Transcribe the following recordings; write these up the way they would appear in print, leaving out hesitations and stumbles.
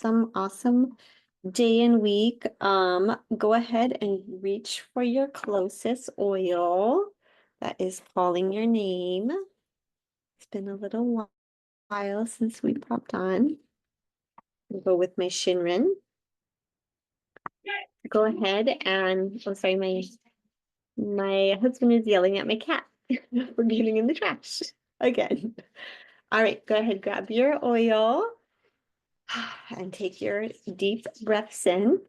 Awesome day and week. Go ahead and reach for your closest oil that is calling your name. It's been a little while since we popped on. I'll go with my Shinrin. Go ahead and, oh, sorry, my husband is yelling at my cat for getting in the trash again. All right, go ahead, grab your oil and take your deep breaths in.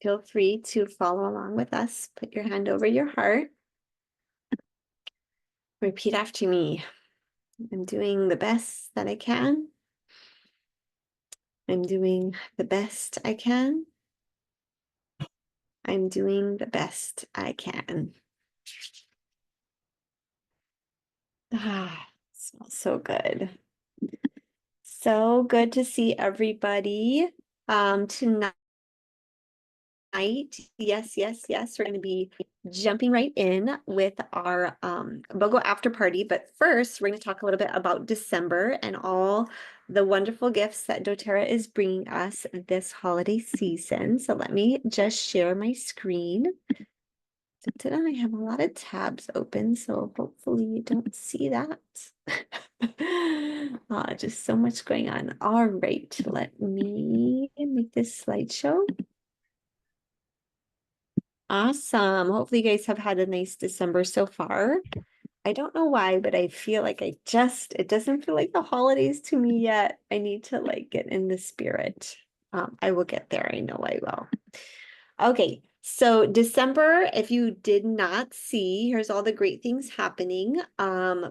Feel free to follow along with us. Put your hand over your heart. Repeat after me. I'm doing the best that I can. I'm doing the best I can. I'm doing the best I can. Ah, smells so good. So good to see everybody. Tonight, yes, we're going to be jumping right in with our BOGO after party. But first, we're going to talk a little bit about December and all the wonderful gifts that doTERRA is bringing us this holiday season. So let me just share my screen. I have a lot of tabs open, so hopefully you don't see that. Just so much going on. All right, let me make this slideshow. Awesome. Hopefully you guys have had a nice December so far. I don't know why, but I feel like it doesn't feel like the holidays to me yet. I need to like get in the spirit. I will get there. I know I will. Okay, so December, if you did not see, here's all the great things happening.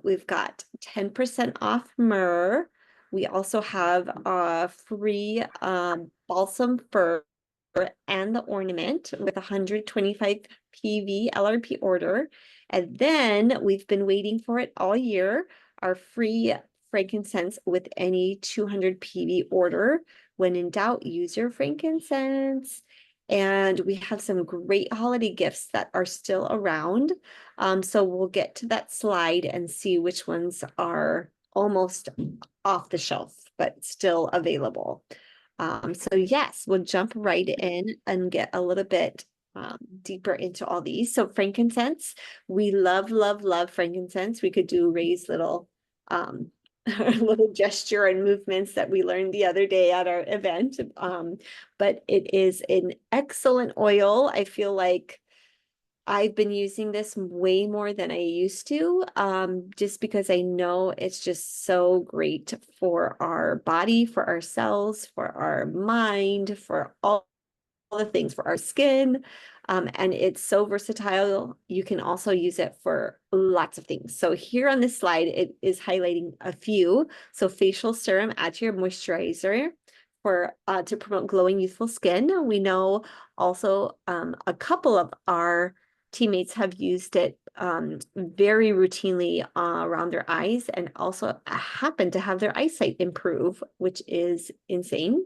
We've got 10% off myrrh. We also have a free balsam fir and the ornament with 125 PV LRP order. And then we've been waiting for it all year, our free frankincense with any 200 PV order. When in doubt, use your frankincense. And we have some great holiday gifts that are still around. So we'll get to that slide and see which ones are almost off the shelf, but still available. So yes, we'll jump right in and get a little bit deeper into all these. So frankincense, we love, love, love frankincense. We could do Ray's little little gesture and movements that we learned the other day at our event. But it is an excellent oil. I feel like I've been using this way more than I used to, just because I know it's just so great for our body, for our cells, for our mind, for all the things, for our skin. And it's so versatile. You can also use it for lots of things. So here on this slide, it is highlighting a few. So facial serum, add to your moisturizer for to promote glowing, youthful skin. We know also a couple of our teammates have used it very routinely around their eyes and also happen to have their eyesight improve, which is insane.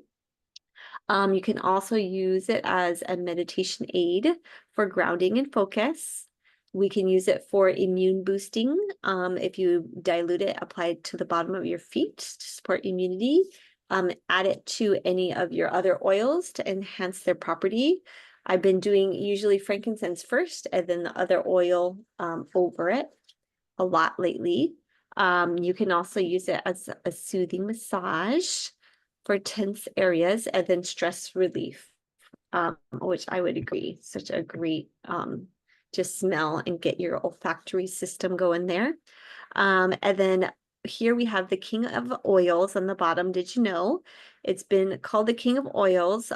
You can also use it as a meditation aid for grounding and focus. We can use it for immune boosting. If you dilute it, apply it to the bottom of your feet to support immunity. Add it to any of your other oils to enhance their property. I've been doing usually frankincense first and then the other oil over it a lot lately. You can also use it as a soothing massage for tense areas and then stress relief, which I would agree, such a great just smell and get your olfactory system going there. And then here we have the King of Oils on the bottom. Did you know it's been called the King of Oils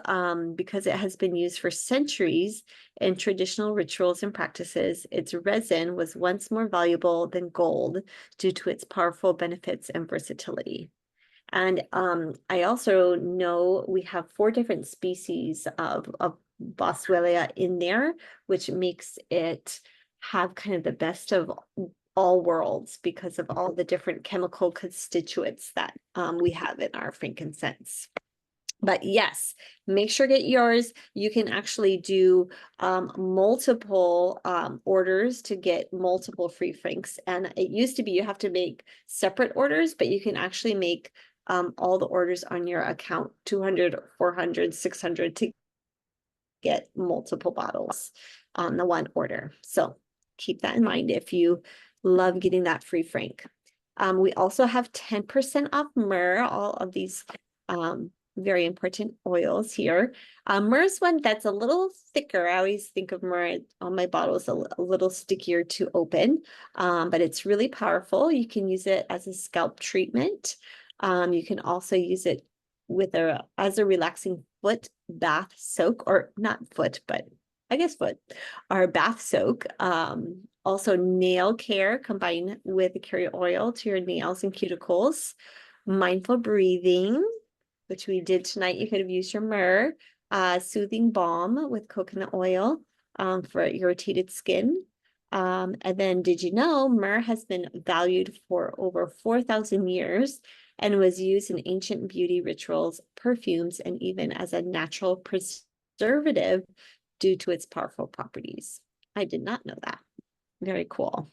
because it has been used for centuries in traditional rituals and practices. Its resin was once more valuable than gold due to its powerful benefits and versatility. And I also know we have 4 different species of Boswellia in there, which makes it have kind of the best of all worlds because of all the different chemical constituents that we have in our frankincense. But yes, make sure get yours. You can actually do multiple orders to get multiple free franks. And it used to be you have to make separate orders, but you can actually make all the orders on your account, 200, 400, 600 to get multiple bottles on the one order. So keep that in mind if you love getting that free frank. We also have 10% off myrrh, all of these very important oils here. Myrrh is one that's a little thicker. I always think of myrrh on my bottles a little stickier to open, but it's really powerful. You can use it as a scalp treatment. You can also use it with as a relaxing foot bath soak, or not foot, but I guess foot, or bath soak. Also nail care combined with the carrier oil to your nails and cuticles. Mindful breathing, which we did tonight. You could have used your myrrh. Soothing balm with coconut oil for irritated skin. And then did you know myrrh has been valued for over 4,000 years and was used in ancient beauty rituals, perfumes, and even as a natural preservative due to its powerful properties. I did not know that. Very cool.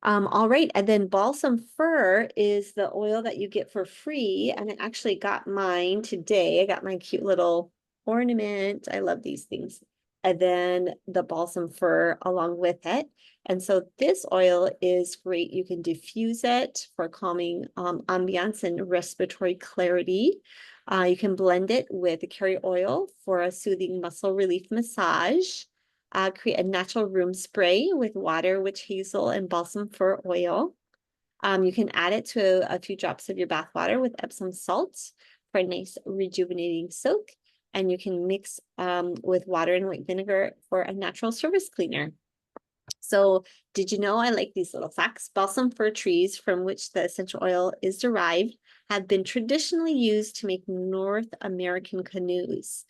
All right, and then balsam fir is the oil that you get for free, and I actually got mine today. I got my cute little ornament. I love these things. And then the balsam fir along with it. And so this oil is great. You can diffuse it for calming ambiance and respiratory clarity. You can blend it with the carrier oil for a soothing muscle relief massage. Create a natural room spray with water, witch hazel, and balsam fir oil. You can add it to a few drops of your bath water with Epsom salts for a nice rejuvenating soak. And you can mix with water and white vinegar for a natural surface cleaner. So did you know, I like these little facts? Balsam fir trees from which the essential oil is derived have been traditionally used to make North American canoes.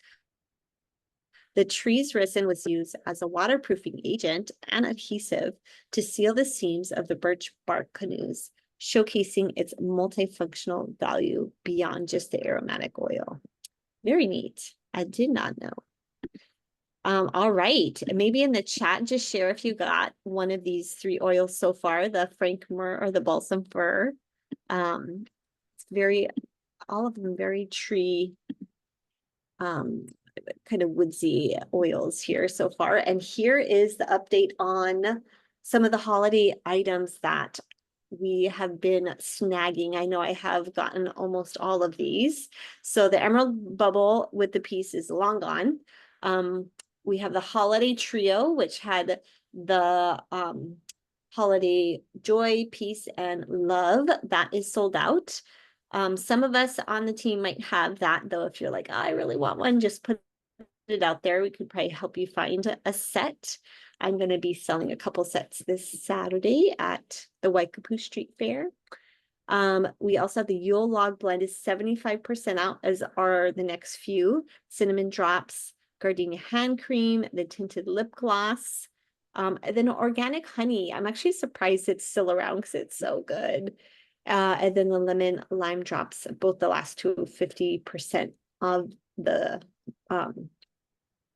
The tree's resin was used as a waterproofing agent and adhesive to seal the seams of the birch bark canoes, showcasing its multifunctional value beyond just the aromatic oil. Very neat. I did not know. All right. Maybe in the chat, just share if you got one of these 3 oils so far, the frank myrrh or the balsam fir. It's all of them very tree, kind of woodsy oils here so far. And here is the update on some of the holiday items that we have been snagging. I know I have gotten almost all of these. So the emerald bubble with the piece is long gone. We have the holiday trio, which had the holiday joy, peace, and love. That is sold out. Some of us on the team might have that, though. If you're like, oh, I really want one, just put it out there. We could probably help you find a set. I'm going to be selling a couple sets this Saturday at the Waikapu Street Fair. We also have the Yule Log Blend is 75% out, as are the next few. Cinnamon Drops, Gardenia Hand Cream, the Tinted Lip Gloss, and then organic honey. I'm actually surprised it's still around because it's so good. And then the lemon lime drops, both the last two, 50% of the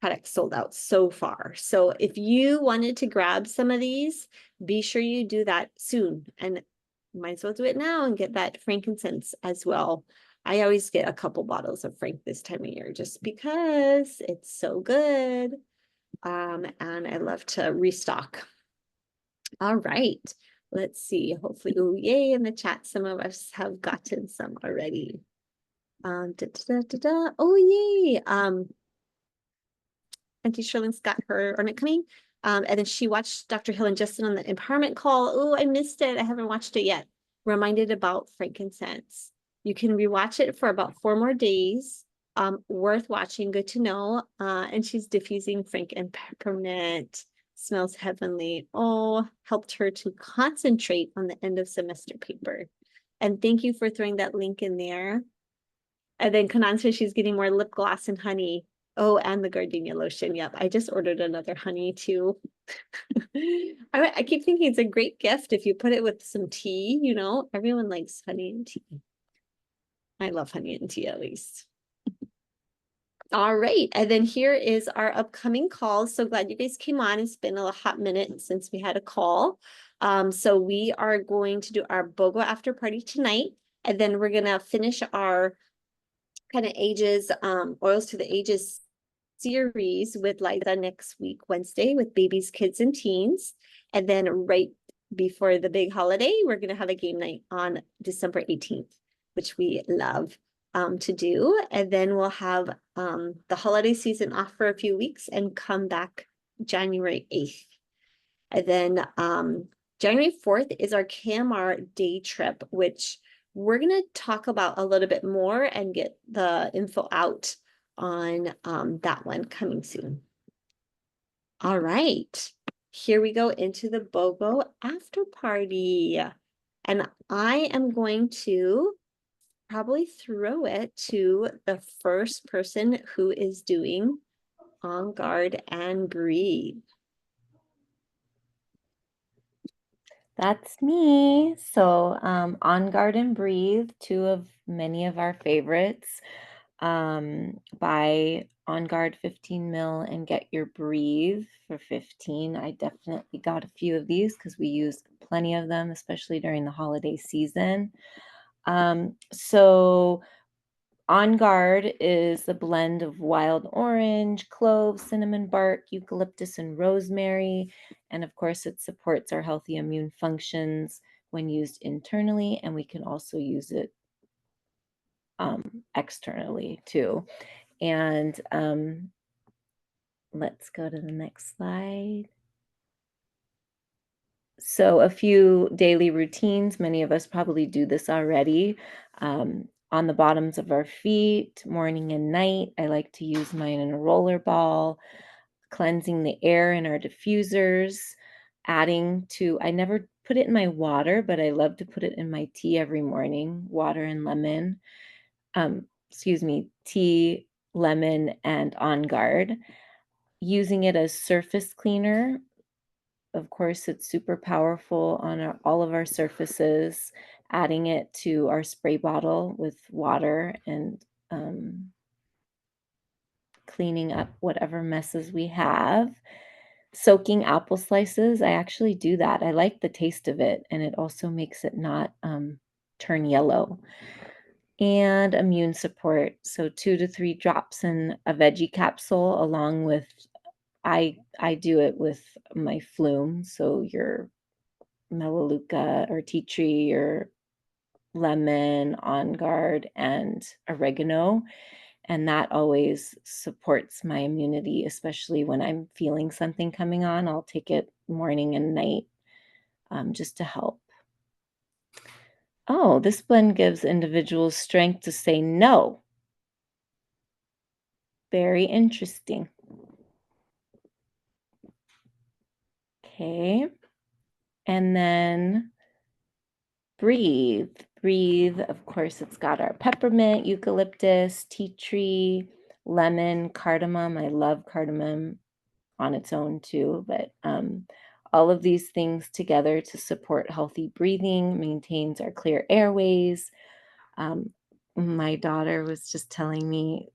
products sold out so far. So if you wanted to grab some of these, be sure you do that soon, and might as well do it now and get that frankincense as well. I always get a couple bottles of frank this time of year just because it's so good. And I love to restock. All right, let's see. Hopefully, oh, yay, in the chat, some of us have gotten some already. Oh, yay. Auntie Sherlyn's got her ornament coming. And then she watched Dr. Hill and Justin on the empowerment call. Oh, I missed it. I haven't watched it yet. Reminded about frankincense. You can rewatch it for about 4 more days. Worth watching, good to know. And she's diffusing frank and peppermint. Smells heavenly. Oh, helped her to concentrate on the end of semester paper. And thank you for throwing that link in there. And then Kanan says she's getting more lip gloss and honey. Oh, and the gardenia lotion. Yep, I just ordered another honey too. I keep thinking it's a great gift if you put it with some tea, you know, everyone likes honey and tea. I love honey and tea at least. All right. And then here is our upcoming call. So glad you guys came on. It's been a hot minute since we had a call. So we are going to do our BOGO after party tonight. And then we're gonna finish our kind of ages, Oils to the Ages series with Liza next week, Wednesday, with babies, kids, and teens. And then right before the big holiday, we're gonna have a game night on December 18th, which we love to do. And then we'll have the holiday season off for a few weeks and come back January 8th. And then January 4th is our KMR day trip, which we're going to talk about a little bit more and get the info out on that one coming soon. All right, here we go into the BOGO after party. And I am going to probably throw it to the first person who is doing On Guard and Breathe. That's me. So, On Guard and Breathe, two of many of our favorites. Buy On Guard 15 mil and get your Breathe for 15. I definitely got a few of these because we use plenty of them, especially during the holiday season. So On Guard is a blend of wild orange, clove, cinnamon bark, eucalyptus, and rosemary. And of course, it supports our healthy immune functions when used internally, and we can also use it externally too. And let's go to the next slide. So a few daily routines. Many of us probably do this already. On the bottoms of our feet, morning and night. I like to use mine in a roller ball, cleansing the air in our diffusers, adding to, I never put it in my water, but I love to put it in my tea every morning, water and lemon. Tea, lemon, and On Guard. Using it as surface cleaner. Of course, it's super powerful on all of our surfaces, adding it to our spray bottle with water and cleaning up whatever messes we have. Soaking apple slices, I actually do that. I like the taste of it, and it also makes it not turn yellow. And immune support, so 2 to 3 drops in a veggie capsule, along with I do it with my Flume, so your melaleuca or tea tree or lemon, On Guard, and oregano. And that always supports my immunity, especially when I'm feeling something coming on. I'll take it morning and night just to help. Oh, this blend gives individuals strength to say no. Very interesting. Okay. And then Breathe. Breathe, of course, it's got our peppermint, eucalyptus, tea tree, lemon, cardamom. I love cardamom on its own too, but all of these things together to support healthy breathing, maintains our clear airways. My daughter was just telling me,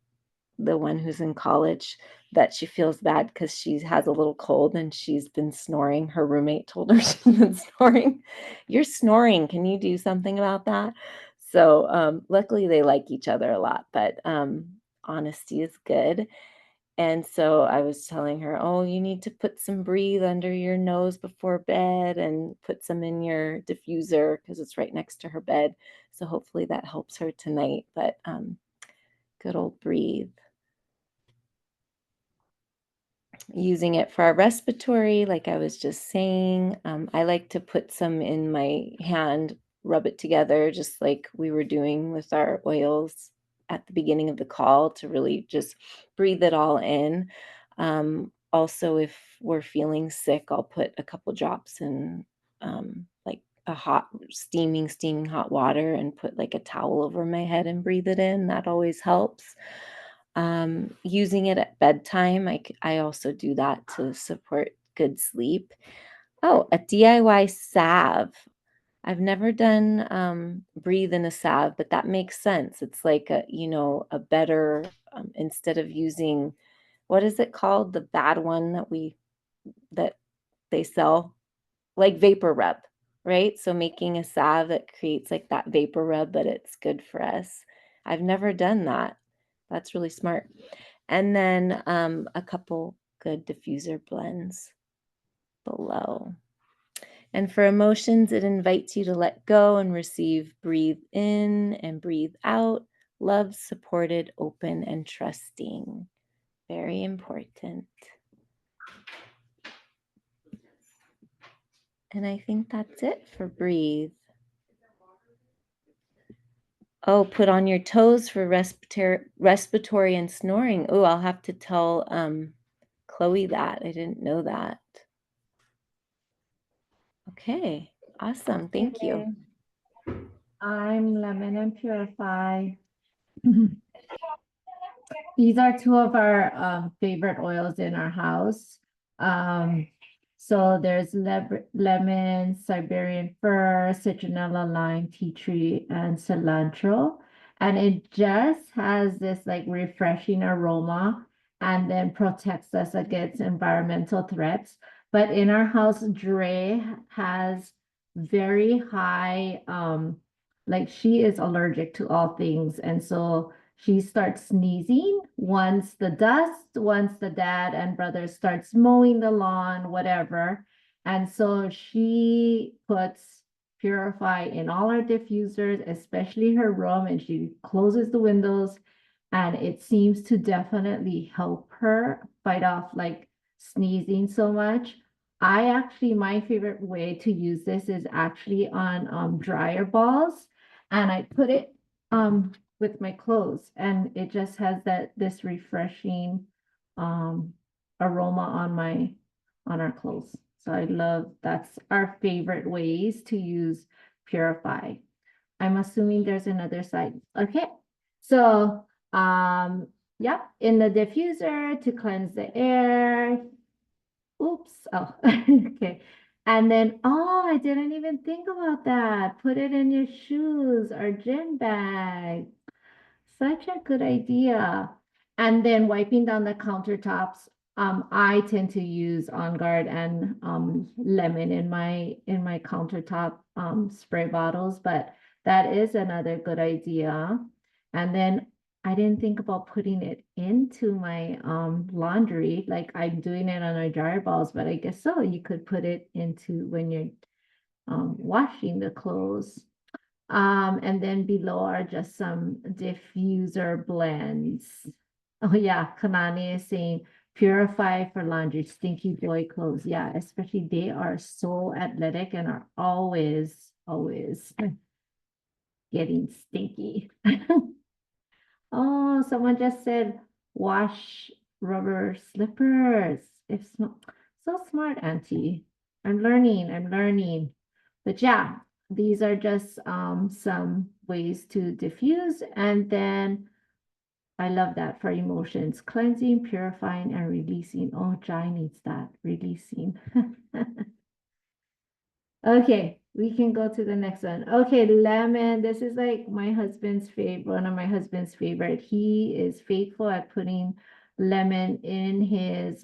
the one who's in college, that she feels bad because she has a little cold and she's been snoring. Her roommate told her she's been snoring. You're snoring. Can you do something about that? So luckily they like each other a lot, but honesty is good. And so I was telling her, oh, you need to put some Breathe under your nose before bed and put some in your diffuser because it's right next to her bed. So hopefully that helps her tonight. But good old Breathe. Using it for our respiratory, like I was just saying. I like to put some in my hand, rub it together, just like we were doing with our oils at the beginning of the call, to really just breathe it all in. Also, if we're feeling sick, I'll put a couple drops in like a hot, steaming hot water and put like a towel over my head and breathe it in. That always helps. Using it at bedtime, I also do that to support good sleep. Oh, a DIY salve. I've never done Breathe in a salve, but that makes sense. It's like a better instead of using, what is it called? The bad one that they sell, like vapor rub, right? So making a salve that creates like that vapor rub, but it's good for us. I've never done that. That's really smart. And then a couple good diffuser blends below. And for emotions, it invites you to let go and receive, breathe in and breathe out, love, supported, open, and trusting. Very important. And I think that's it for breathe. Oh, put on your toes for respiratory and snoring. Oh, I'll have to tell Chloe that. I didn't know that. Okay, awesome. Thank you. I'm Lemon and Purify. These are two of our favorite oils in our house. So there's lemon, Siberian fir, citronella, lime, tea tree, and cilantro. And it just has this like refreshing aroma and then protects us against environmental threats. But in our house, Dre has very high, like she is allergic to all things. And so she starts sneezing once the dad and brother starts mowing the lawn, whatever. And so she puts Purify in all her diffusers, especially her room, and she closes the windows. And it seems to definitely help her fight off like sneezing so much. My favorite way to use this is actually on dryer balls. And I put it with my clothes, and it just has this refreshing aroma on our clothes. So that's our favorite ways to use Purify. I'm assuming there's another side. Okay. So yep, in the diffuser to cleanse the air. Oops. Oh, okay. And then, oh, I didn't even think about that. Put it in your shoes or gym bag. Such a good idea. And then wiping down the countertops. I tend to use On Guard and lemon in my countertop spray bottles, but that is another good idea. And then I didn't think about putting it into my laundry, like I'm doing it on our dryer balls, but I guess so. You could put it into when you're washing the clothes. And then below are just some diffuser blends. Oh yeah, Kanani is saying Purify for laundry, stinky boy clothes. Yeah, especially they are so athletic and are always getting stinky. Oh, someone just said wash rubber slippers. It's not so smart, Auntie. I'm learning. But yeah, these are just some ways to diffuse. And then I love that for emotions, cleansing, purifying, and releasing. Oh, Jai needs that, releasing. Okay, we can go to the next one. Okay, lemon. This is like my husband's favorite, one of my husband's favorite. He is faithful at putting lemon in his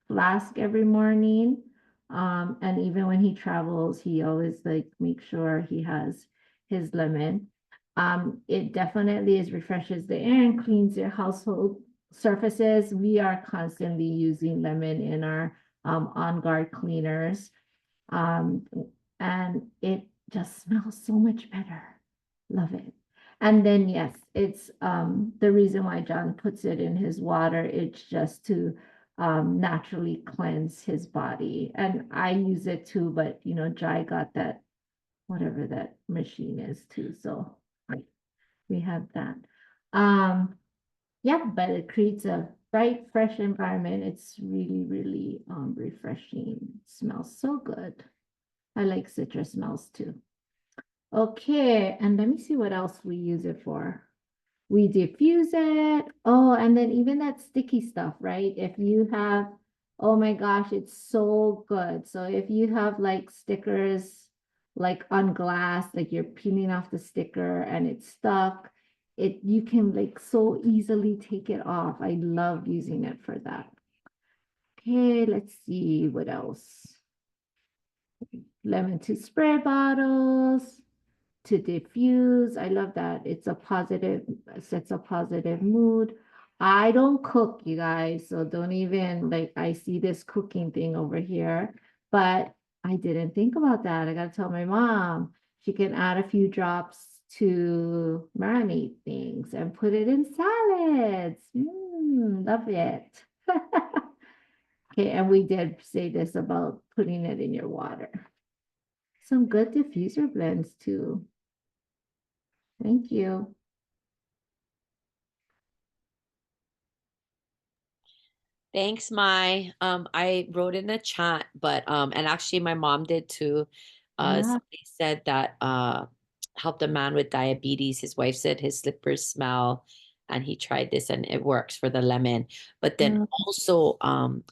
flask every morning. And even when he travels, he always like makes sure he has his lemon. It definitely refreshes the air and cleans your household surfaces. We are constantly using lemon in our On Guard cleaners. Um, and it just smells so much better. Love it. And then yes, it's the reason why John puts it in his water, it's just to naturally cleanse his body. And I use it too, but you know, Jai got that whatever that machine is too. So we have that. Yeah, but it creates a bright, fresh environment. It's really refreshing. It smells so good. I like citrus smells too. Okay, and let me see what else we use it for. We diffuse it. Oh, and then even that sticky stuff, right? If you have, oh my gosh, it's so good. So if you have like stickers like on glass, like you're peeling off the sticker and it's stuck, you can like so easily take it off. I love using it for that. Okay, let's see what else. Lemon tea spray bottles to diffuse. I love that. It's a positive, sets a positive mood. I don't cook, you guys, so don't even like I see this cooking thing over here, but I didn't think about that. I gotta tell my mom. She can add a few drops to marinate things and put it in salads. Love it. Okay, and we did say this about putting it in your water. Some good diffuser blends too. Thank you. Thanks, Mai. I wrote in the chat, but and actually my mom did too. Yeah. Somebody said that helped a man with diabetes. His wife said his slippers smell, and he tried this and it works for the lemon. But then also,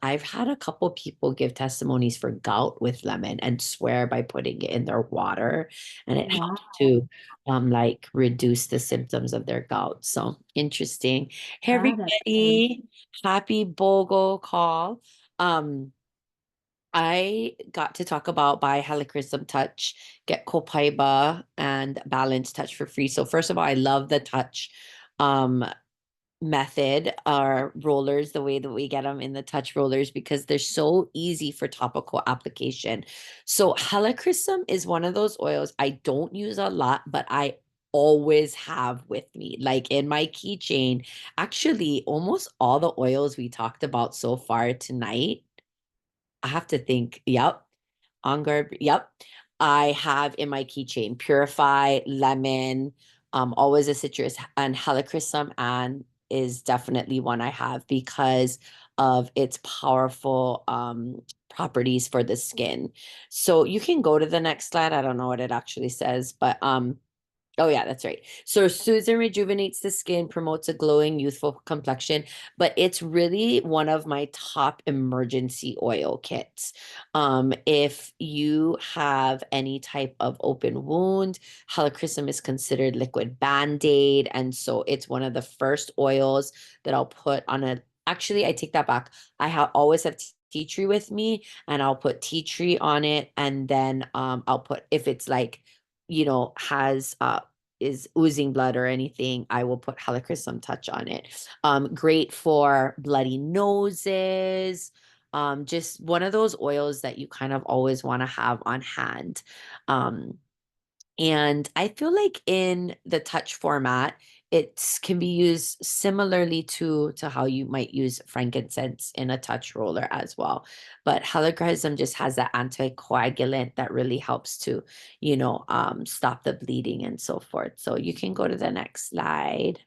I've had a couple people give testimonies for gout with lemon and swear by putting it in their water, and it helps to like reduce the symptoms of their gout. So interesting. Hey, Ah, that's everybody. Happy BOGO call. I got to talk about buy Helichrysum Touch, get Copaiba and Balance Touch for free. So first of all, I love the touch method or rollers, the way that we get them in the touch rollers, because they're so easy for topical application. So Helichrysum is one of those oils I don't use a lot, but I always have with me, like in my keychain. Actually, almost all the oils we talked about so far tonight, I have to think, yep. On guard, yep. I have in my keychain Purify, lemon, always a citrus, and Helichrysum and is definitely one I have because of its powerful properties for the skin. So you can go to the next slide. I don't know what it actually says, but oh, yeah, that's right. So soothes and rejuvenates the skin, promotes a glowing, youthful complexion, but it's really one of my top emergency oil kits. If you have any type of open wound, Helichrysum is considered liquid band-aid, and so it's one of the first oils that I'll put on a. Actually, I take that back. Always have tea tree with me, and I'll put tea tree on it, and then I'll put if it's like has is oozing blood or anything, I will put Helichrysum Touch on it. Great for bloody noses. Just one of those oils that you kind of always want to have on hand. And I feel like in the touch format, it can be used similarly to how you might use frankincense in a touch roller as well. But Helichrysum just has that anticoagulant that really helps to, stop the bleeding and so forth. So you can go to the next slide.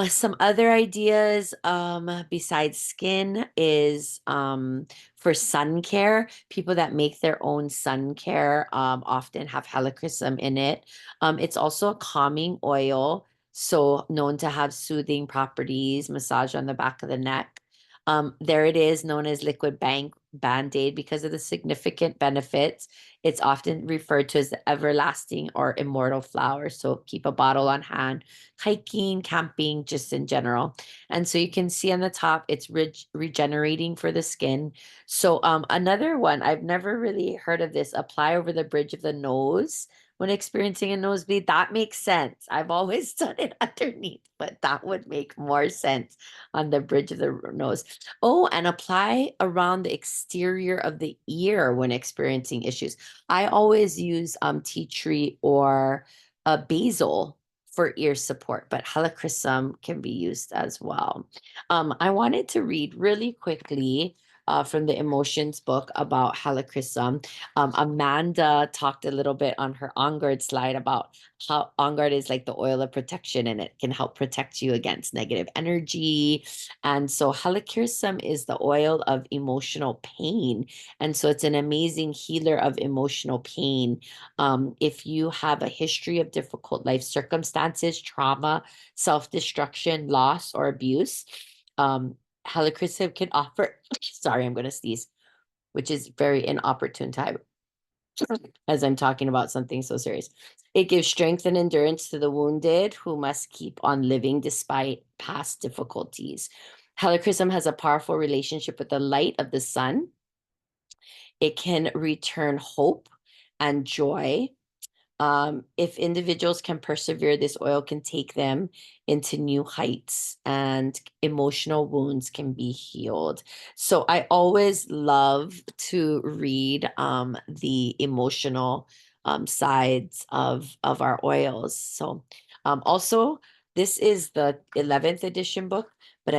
Some other ideas besides skin is for sun care. People that make their own sun care often have Helichrysum in it. It's also a calming oil, so known to have soothing properties, massage on the back of the neck. There it is, known as liquid band-aid because of the significant benefits. It's often referred to as the everlasting or immortal flower. So keep a bottle on hand, hiking, camping, just in general. And so you can see on the top, it's regenerating for the skin. So another one, I've never really heard of this, apply over the bridge of the nose when experiencing a nosebleed. That makes sense. I've always done it underneath, but that would make more sense on the bridge of the nose. Oh, and apply around the exterior of the ear when experiencing issues. I always use tea tree or basil for ear support, but Helichrysum can be used as well. I wanted to read really quickly from the emotions book about Helichrysum. Amanda talked a little bit on her On Guard slide about how On Guard is like the oil of protection and it can help protect you against negative energy. And so Helichrysum is the oil of emotional pain. And so it's an amazing healer of emotional pain. If you have a history of difficult life circumstances, trauma, self-destruction, loss, or abuse, Helichrysum can offer, sorry, I'm going to sneeze, which is very inopportune time. as I'm talking about something so serious. It gives strength and endurance to the wounded who must keep on living despite past difficulties. Helichrysum has a powerful relationship with the light of the sun. It can return hope and joy. If individuals can persevere, this oil can take them into new heights and emotional wounds can be healed. So I always love to read the emotional sides of our oils. So also, this is the 11th edition book, but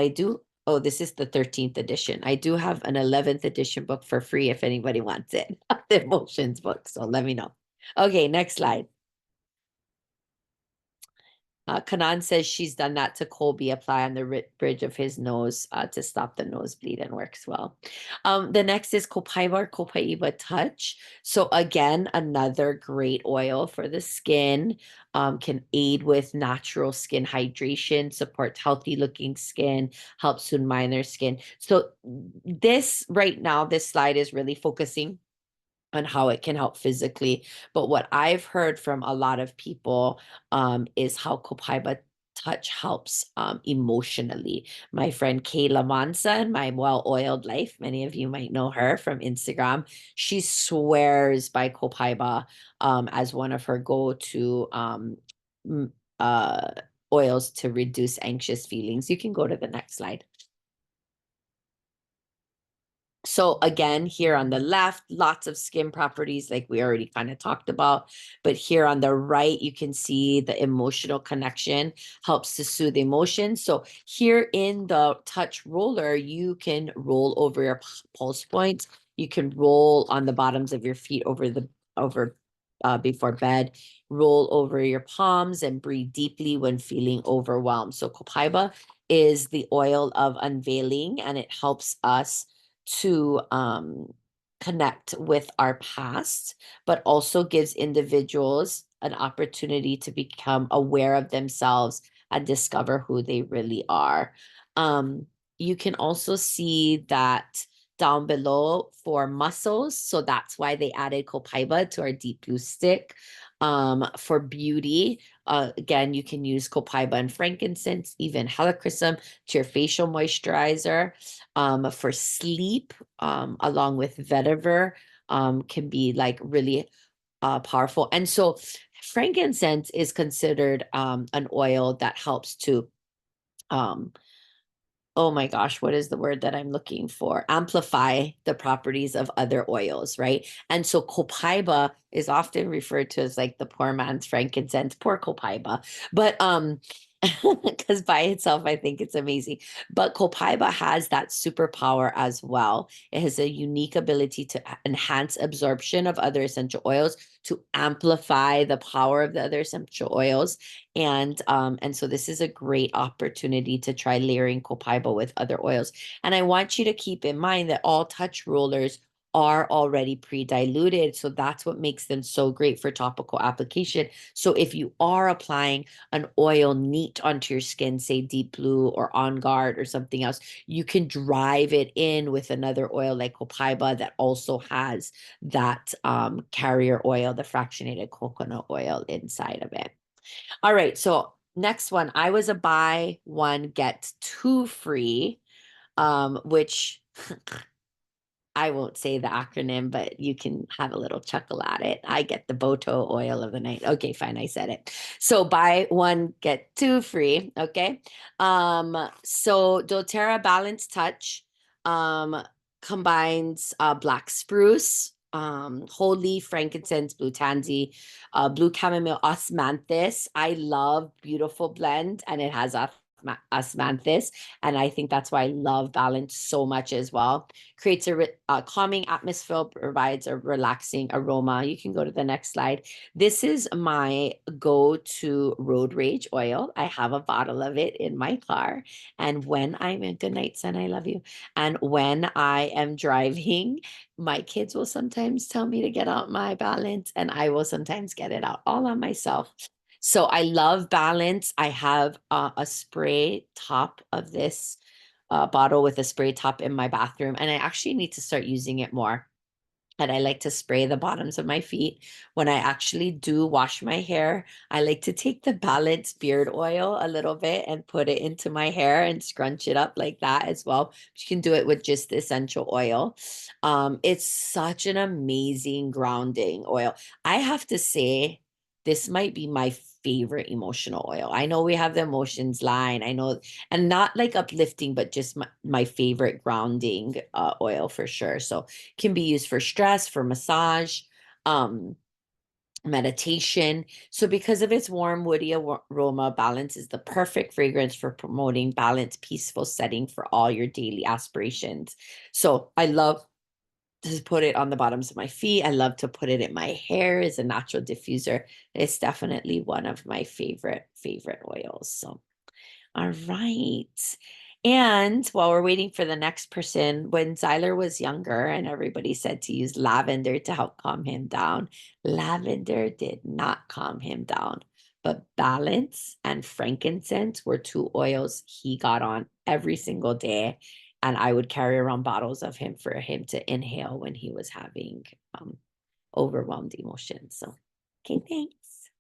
oh, this is the 13th edition. I do have an 11th edition book for free if anybody wants it, the emotions book. So let me know. Okay, next slide. Kanan says she's done that to Colby, apply on the bridge of his nose to stop the nosebleed, and works well. The next is Copaiba or Copaiba Touch. So again, another great oil for the skin, can aid with natural skin hydration, support healthy looking skin, help soothe minor skin. So this right now, this slide is really focusing on how it can help physically. But what I've heard from a lot of people is how Copaiba Touch helps emotionally. My friend Kayla Mansa in My Well-Oiled Life, many of you might know her from Instagram. She swears by Copaiba as one of her go-to oils to reduce anxious feelings. You can go to the next slide. So again, here on the left, lots of skin properties like we already kind of talked about. But here on the right, you can see the emotional connection helps to soothe emotions. So here in the touch roller, you can roll over your pulse points. You can roll on the bottoms of your feet before bed, roll over your palms and breathe deeply when feeling overwhelmed. So Copaiba is the oil of unveiling, and it helps us to connect with our past, but also gives individuals an opportunity to become aware of themselves and discover who they really are. You can also see that down below for muscles. So that's why they added Copaiba to our deep blue stick. For beauty, again, you can use Copaiba and frankincense, even Helichrysum to your facial moisturizer. For sleep, along with vetiver, can be like really powerful. And so frankincense is considered an oil that helps to oh my gosh, what is the word that I'm looking for? Amplify the properties of other oils, right? And so Copaiba is often referred to as like the poor man's frankincense, poor Copaiba. But because by itself, I think it's amazing. But Copaiba has that superpower as well. It has a unique ability to enhance absorption of other essential oils, to amplify the power of the other essential oils. And so this is a great opportunity to try layering Copaiba with other oils. And I want you to keep in mind that all touch rollers are already pre-diluted. So that's what makes them so great for topical application. So if you are applying an oil neat onto your skin, say Deep Blue or On Guard or something else, you can drive it in with another oil like Copaiba that also has that carrier oil, the fractionated coconut oil inside of it. All right, so next one, I was a buy one, get two free, which I won't say the acronym, but you can have a little chuckle at it. I get the Boto oil of the night. Okay, fine, I said it. So buy one, get two free. Okay. So doTERRA Balanced Touch combines black spruce, whole leaf, frankincense, blue tansy, blue chamomile, osmanthus. I love beautiful blend, and it has osmanthus, and I think that's why I love Balance so much as well. Creates a calming atmosphere, provides a relaxing aroma. You can go to the next slide. This is my go-to road rage oil. I have a bottle of it in my car, and when I'm in, good night, son, I love you. And when I am driving, my kids will sometimes tell me to get out my Balance, and I will sometimes get it out all on myself. So I love Balance. I have a spray top of this bottle with a spray top in my bathroom, and I actually need to start using it more. And I like to spray the bottoms of my feet. When I actually do wash my hair, I like to take the Balance beard oil a little bit and put it into my hair and scrunch it up like that as well. You can do it with just the essential oil. It's such an amazing grounding oil. I have to say, this might be my favorite emotional oil. I know we have the emotions line. I know, and not like uplifting, but just my favorite grounding oil for sure. So can be used for stress, for massage, um, meditation. So because of its warm, woody aroma, Balance is the perfect fragrance for promoting balanced, peaceful setting for all your daily aspirations. So I love to put it on the bottoms of my feet. I love to put it in my hair as a natural diffuser. It's definitely one of my favorite oils. So all right. And while we're waiting for the next person, when Zyler was younger and everybody said to use lavender to help calm him down, lavender did not calm him down. But Balance and frankincense were two oils he got on every single day. And I would carry around bottles of him for him to inhale when he was having overwhelmed emotions. So, okay, thanks.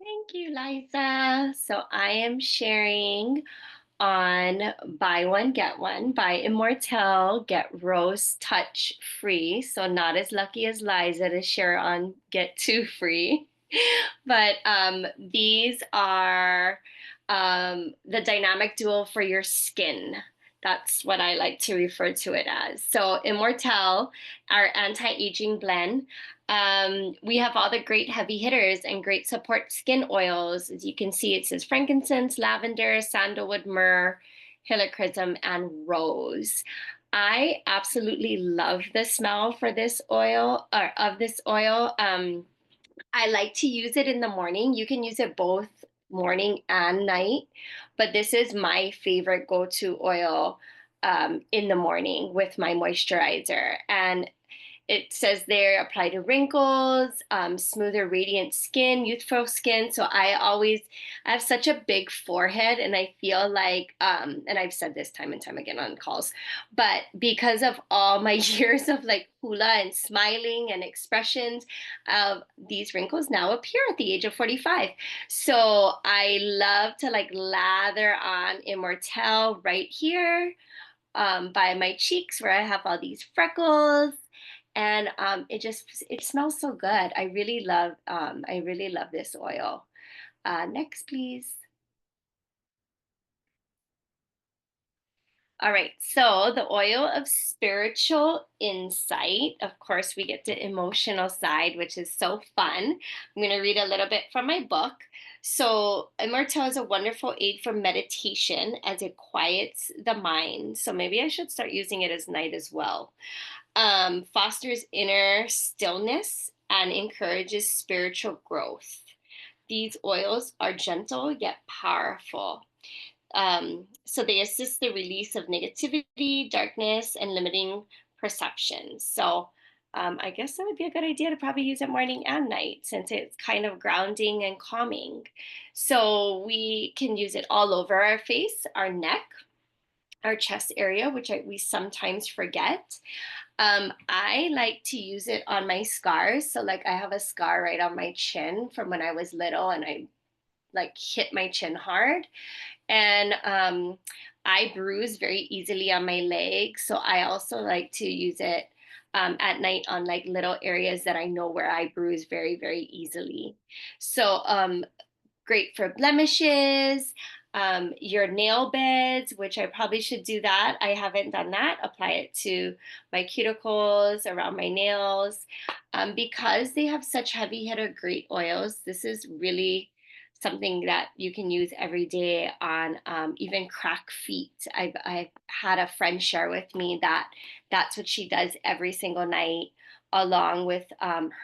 Thank you, Liza. So I am sharing on Buy One, Get One by Immortelle, get Rose Touch free. So not as lucky as Liza to share on Get Two free. But these are the dynamic duo for your skin. That's what I like to refer to it as. So Immortelle, our anti-aging blend. We have all the great heavy hitters and great support skin oils. As you can see, it says frankincense, lavender, sandalwood, myrrh, helichrysum, and rose. I absolutely love the smell for this oil, or of this oil. I like to use it in the morning. You can use it both morning and night, but this is my favorite go-to oil in the morning with my moisturizer. And it says there, apply to wrinkles, smoother, radiant skin, youthful skin. So I have such a big forehead, and I feel like, and I've said this time and time again on calls, but because of all my years of like hula and smiling and expressions, these wrinkles now appear at the age of 45. So I love to like lather on Immortelle right here by my cheeks where I have all these freckles, and it smells so good. I really love this oil. Next, please. All right, so the oil of spiritual insight. Of course, we get the emotional side, which is so fun. I'm going to read a little bit from my book. So, Immortelle is a wonderful aid for meditation as it quiets the mind. So, maybe I should start using it as night as well. Fosters inner stillness and encourages spiritual growth. These oils are gentle yet powerful. So they assist the release of negativity, darkness, and limiting perceptions. So I guess that would be a good idea to probably use it morning and night since it's kind of grounding and calming. So we can use it all over our face, our neck, our chest area, which we sometimes forget. I like to use it on my scars. So like I have a scar right on my chin from when I was little and I like hit my chin hard. And I bruise very easily on my legs. So I also like to use it at night on like little areas that I know where I bruise very, very easily. So great for blemishes, your nail beds, which I probably should do that. I haven't done that. Apply it to my cuticles, around my nails. Because they have such heavy hitter great oils, this is really something that you can use every day on even cracked feet. I've had a friend share with me that that's what she does every single night along with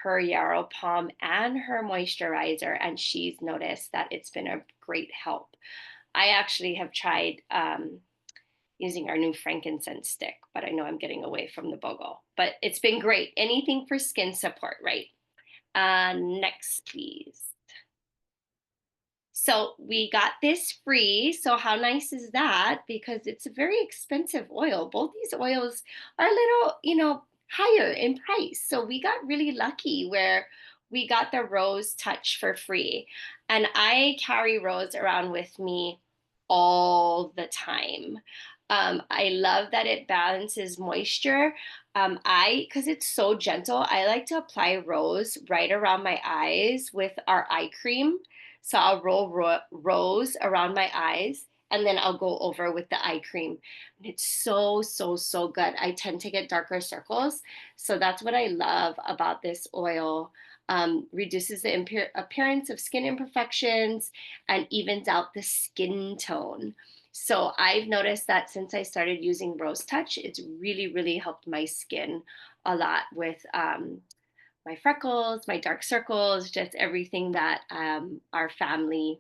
her yarrow palm and her moisturizer, and she's noticed that it's been a great help. I actually have tried using our new frankincense stick, but I know I'm getting away from the BOGO. But it's been great. Anything for skin support, right? Next, please. So we got this free. So how nice is that? Because it's a very expensive oil. Both these oils are a little, higher in price. So we got really lucky where we got the Rose Touch for free. And I carry Rose around with me all the time. I love that it balances moisture. Because it's so gentle, I like to apply Rose right around my eyes with our eye cream. So I'll roll Rose around my eyes and then I'll go over with the eye cream. And it's so, so, so good. I tend to get darker circles. So that's what I love about this oil. Reduces the appearance of skin imperfections and evens out the skin tone. So I've noticed that since I started using Rose Touch, it's really, really helped my skin a lot with my freckles, my dark circles, just everything that our family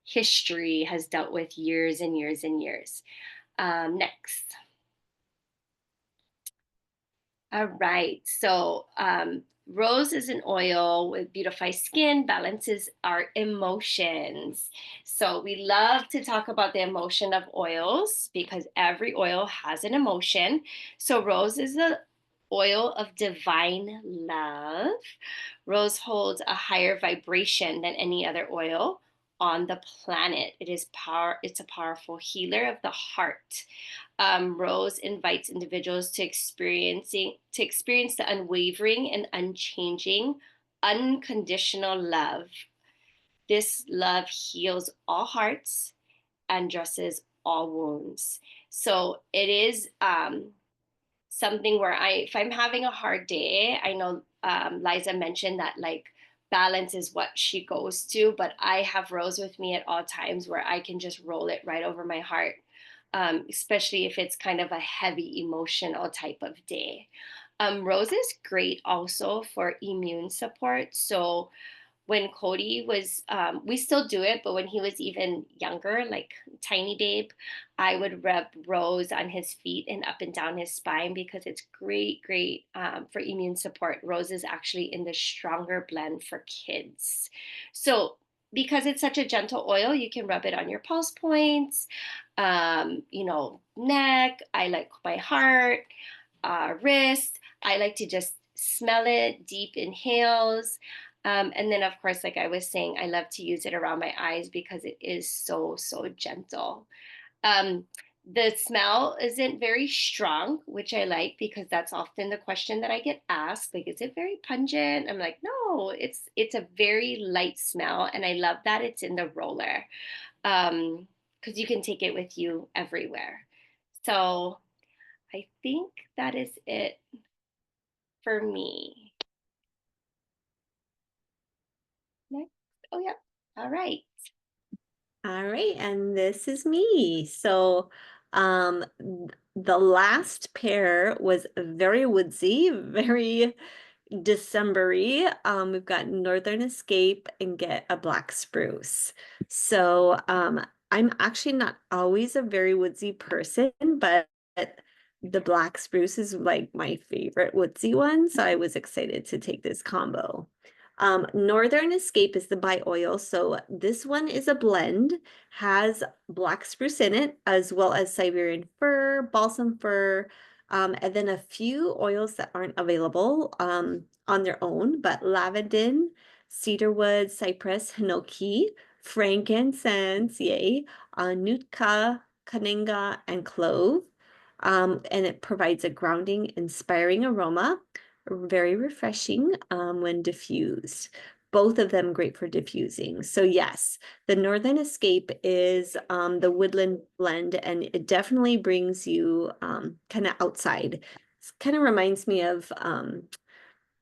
history has dealt with years and years and years. Next. All right. So rose is an oil with Beautify Skin, balances our emotions. So we love to talk about the emotion of oils because every oil has an emotion. So rose is the oil of divine love. Rose holds a higher vibration than any other oil on the planet. It's a powerful healer of the heart. Rose invites individuals to experience the unwavering and unchanging, unconditional love. This love heals all hearts and dresses all wounds. So it is something where if I'm having a hard day, I know Liza mentioned that like balance is what she goes to, but I have Rose with me at all times where I can just roll it right over my heart, especially if it's kind of a heavy emotional type of day. Rose is great also for immune support. So when Cody was, we still do it, but when he was even younger, like tiny babe, I would rub Rose on his feet and up and down his spine because it's great, great for immune support. Rose is actually in the stronger blend for kids. So because it's such a gentle oil, you can rub it on your pulse points, neck. I like my heart, wrist. I like to just smell it, deep inhales. And then, of course, like I was saying, I love to use it around my eyes because it is so, so gentle. The smell isn't very strong, which I like because that's often the question that I get asked. Like, is it very pungent? I'm like, no, it's a very light smell. And I love that it's in the roller because you can take it with you everywhere. So I think that is it for me. Next. Oh, yeah. All right. All right, and this is me. So the last pair was very woodsy, very December-y. We've got Northern Escape and Get a Black Spruce. So I'm actually not always a very woodsy person, but the Black Spruce is like my favorite woodsy one. So I was excited to take this combo. Northern Escape is the by oil. So this one is a blend, has black spruce in it, as well as Siberian fir, balsam fir, and then a few oils that aren't available on their own, but lavandin, cedarwood, cypress, hinoki, frankincense, yay, nutka, kaninga, and clove. And it provides a grounding, inspiring aroma, very refreshing when diffused. Both of them great for diffusing. So yes, the Northern Escape is the woodland blend, and it definitely brings you kind of outside. It kind of reminds me of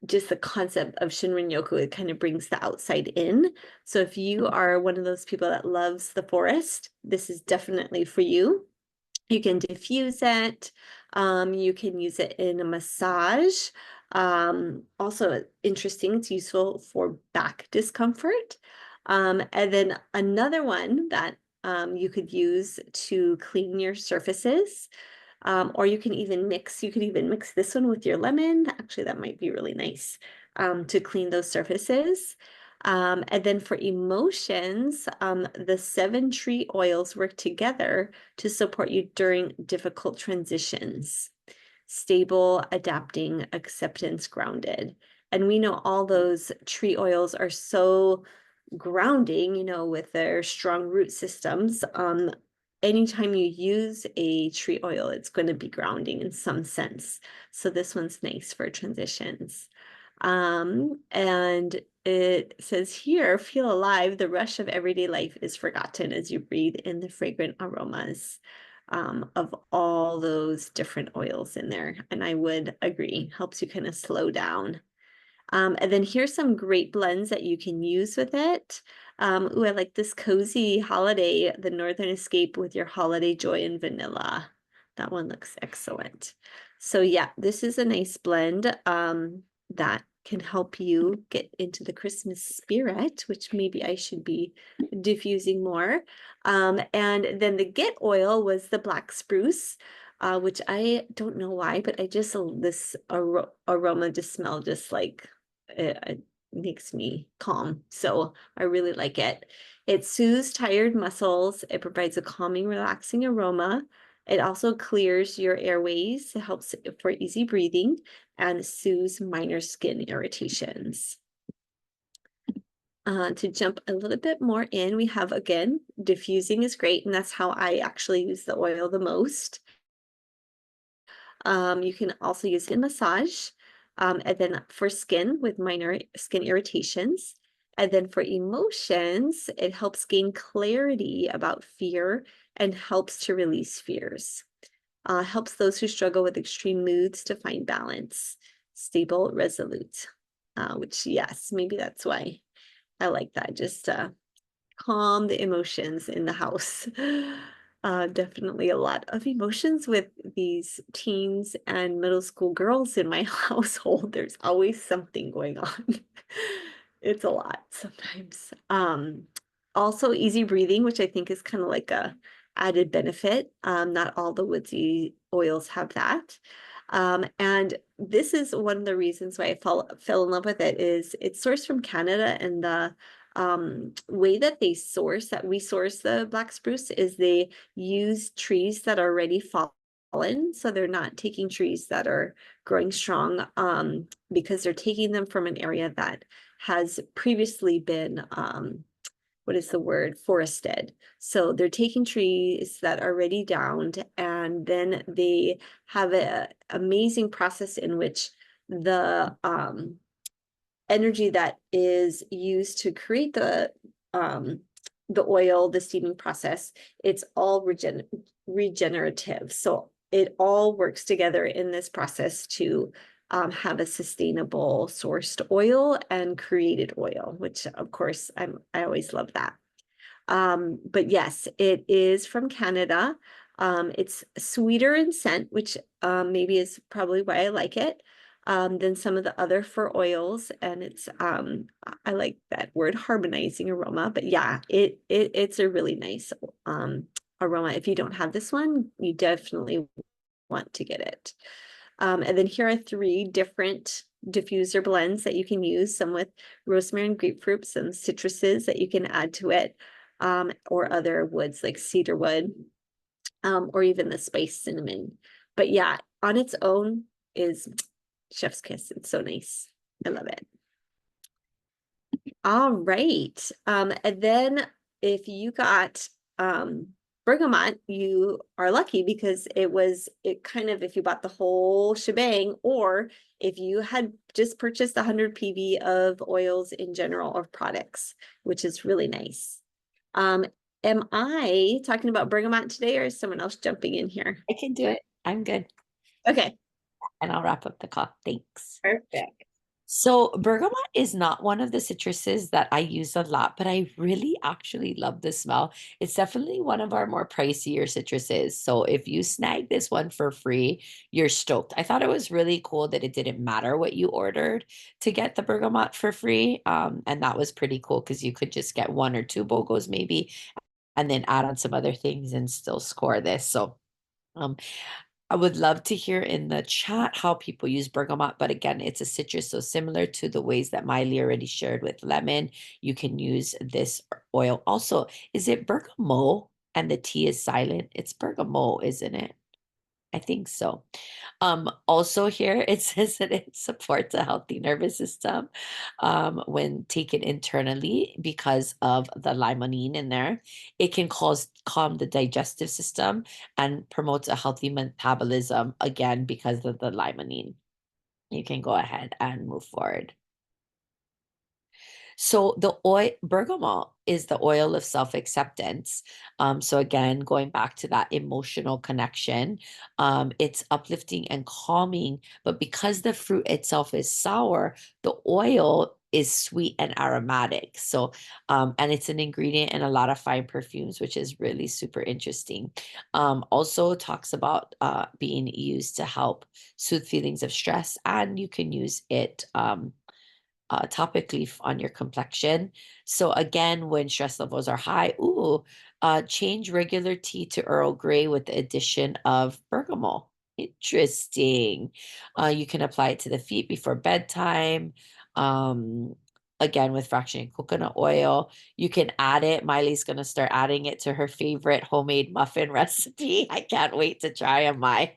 just the concept of Shinrin-yoku. It kind of brings the outside in. So if you are one of those people that loves the forest, this is definitely for you. You can diffuse it. You can use it in a massage. Also interesting, it's useful for back discomfort. And then another one that you could use to clean your surfaces. Or you could even mix this one with your lemon. Actually, that might be really nice to clean those surfaces. And then for emotions, the 7 tree oils work together to support you during difficult transitions. stable, adapting, acceptance, grounded. And we know all those tree oils are so grounding, you know, with their strong root systems. Anytime you use a tree oil, it's going to be grounding in some sense. So this one's nice for transitions. And it says here, feel alive. The rush of everyday life is forgotten as you breathe in the fragrant aromas of all those different oils in there. And I would agree, helps you kind of slow down. And then here's some great blends that you can use with it. Ooh, I like this cozy holiday, the Northern Escape with your holiday joy and vanilla. That one looks excellent. So yeah, this is a nice blend that can help you get into the Christmas spirit, which maybe I should be diffusing more. And then the Get oil was the black spruce. Which I don't know why, but I just this aroma just smell just like it makes me calm. So I really like it. It soothes tired muscles. It provides a calming, relaxing aroma. It also clears your airways. It helps for easy breathing and soothes minor skin irritations. To jump a little bit more in, we have again, diffusing is great, and that's how I actually use the oil the most. You can also use it in massage, and then for skin with minor skin irritations. And then for emotions, it helps gain clarity about fear and helps to release fears. Helps those who struggle with extreme moods to find balance, stable, resolute, which yes, maybe that's why I like that. Just calm the emotions in the house. Definitely a lot of emotions with these teens and middle school girls in my household. There's always something going on. It's a lot sometimes. Also easy breathing, which I think is kind of like a added benefit. Not all the woodsy oils have that. And this is one of the reasons why I fell in love with it is it's sourced from Canada, and the way that we source the black spruce is they use trees that are already fallen, so they're not taking trees that are growing strong, because they're taking them from an area that has previously been what is the word, forested. So they're taking trees that are already downed, and then they have an amazing process in which the energy that is used to create the oil, the steaming process, it's all regenerative. So it all works together in this process to have a sustainable sourced oil and created oil, which of course I always love that. But yes, it is from Canada. It's sweeter in scent, which maybe is probably why I like it, than some of the other fur oils. And it's I like that word, harmonizing aroma. But yeah, it's a really nice aroma. If you don't have this one, you definitely want to get it. And then here are 3 different diffuser blends that you can use, some with rosemary and grapefruit, some citruses that you can add to it, or other woods like cedar wood, or even the spiced cinnamon. But yeah, on its own is chef's kiss. It's so nice. I love it. All right. And then if you got Bergamot, you are lucky because it kind of, if you bought the whole shebang, or if you had just purchased 100 PV of oils in general or products, which is really nice. Am I talking about Bergamot today, or is someone else jumping in here? I can do it. I'm good. Okay, And I'll wrap up the call. Thanks. perfect. So bergamot is not one of the citruses that I use a lot, but I really actually love the smell. It's definitely one of our more pricier citruses. So if you snag this one for free, you're stoked. I thought it was really cool that it didn't matter what you ordered to get the bergamot for free. And that was pretty cool because you could just get 1 or 2 BOGOs maybe, and then add on some other things and still score this. So I would love to hear in the chat how people use bergamot, but again, it's a citrus, so similar to the ways that Miley already shared with lemon, you can use this oil. Also, is it bergamot and the T is silent? It's bergamot, isn't it? I think so. Also here it says that it supports a healthy nervous system when taken internally because of the limonene in there. It can calm the digestive system and promotes a healthy metabolism again because of the limonene. You can go ahead and move forward. So the oil bergamot is the oil of self-acceptance. So again, going back to that emotional connection, it's uplifting and calming, but because the fruit itself is sour, the oil is sweet and aromatic. So, and it's an ingredient in a lot of fine perfumes, which is really super interesting. Also talks about being used to help soothe feelings of stress, and you can use it topically on your complexion. So again, when stress levels are high, change regular tea to Earl Grey with the addition of bergamot. Interesting. You can apply it to the feet before bedtime. Again, with fractionated coconut oil, you can add it. Miley's going to start adding it to her favorite homemade muffin recipe. I can't wait to try them, Mai.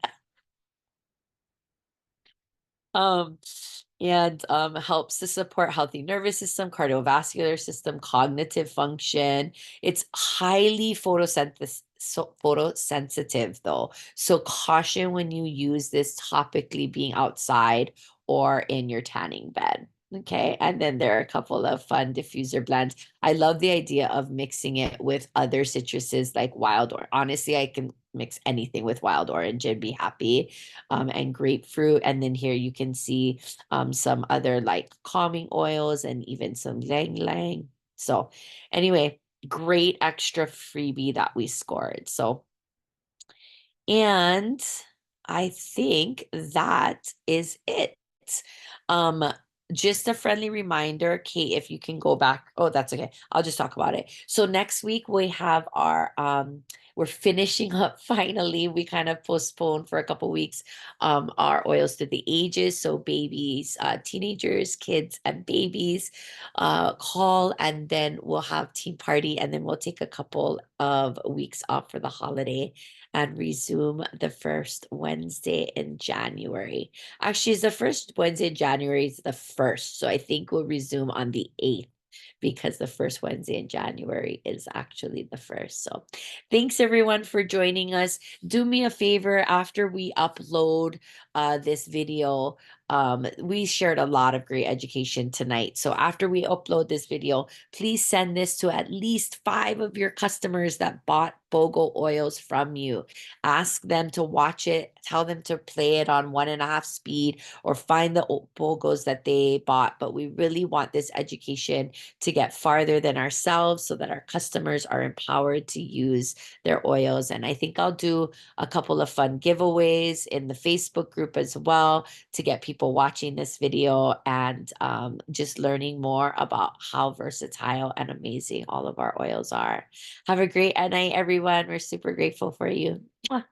And helps to support healthy nervous system, cardiovascular system, cognitive function. It's highly photosensitive though. So caution when you use this topically being outside or in your tanning bed. Okay, and then there are a couple of fun diffuser blends. I love the idea of mixing it with other citruses like wild orange. Honestly, I can mix anything with wild orange and be happy. And grapefruit. And then here you can see some other like calming oils and even some ylang ylang. So anyway, great extra freebie that we scored. So, and I think that is it. Um, just a friendly reminder, Kate, if you can go back. Oh, that's okay. I'll just talk about it. So next week we have our we're finishing up finally. We kind of postponed for a couple weeks our oils to the ages. So babies, teenagers, kids, and babies call, and then we'll have tea party, and then we'll take a couple of weeks off for the holiday and resume the first Wednesday in January. Actually, it's the first Wednesday in January is the first. So I think we'll resume on the 8th because the first Wednesday in January is actually the first. So thanks everyone for joining us. Do me a favor after we upload this video. We shared a lot of great education tonight. So after we upload this video, please send this to at least 5 of your customers that bought BOGO oils from you. Ask them to watch it, tell them to play it on 1.5 speed or find the BOGOs that they bought. But we really want this education to get farther than ourselves so that our customers are empowered to use their oils. And I think I'll do a couple of fun giveaways in the Facebook group as well to get people watching this video and just learning more about how versatile and amazing all of our oils are. Have a great night, everyone. We're super grateful for you. Mwah.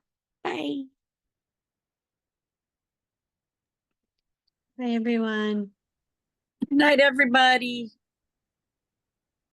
Bye. Bye, everyone. Good night, everybody.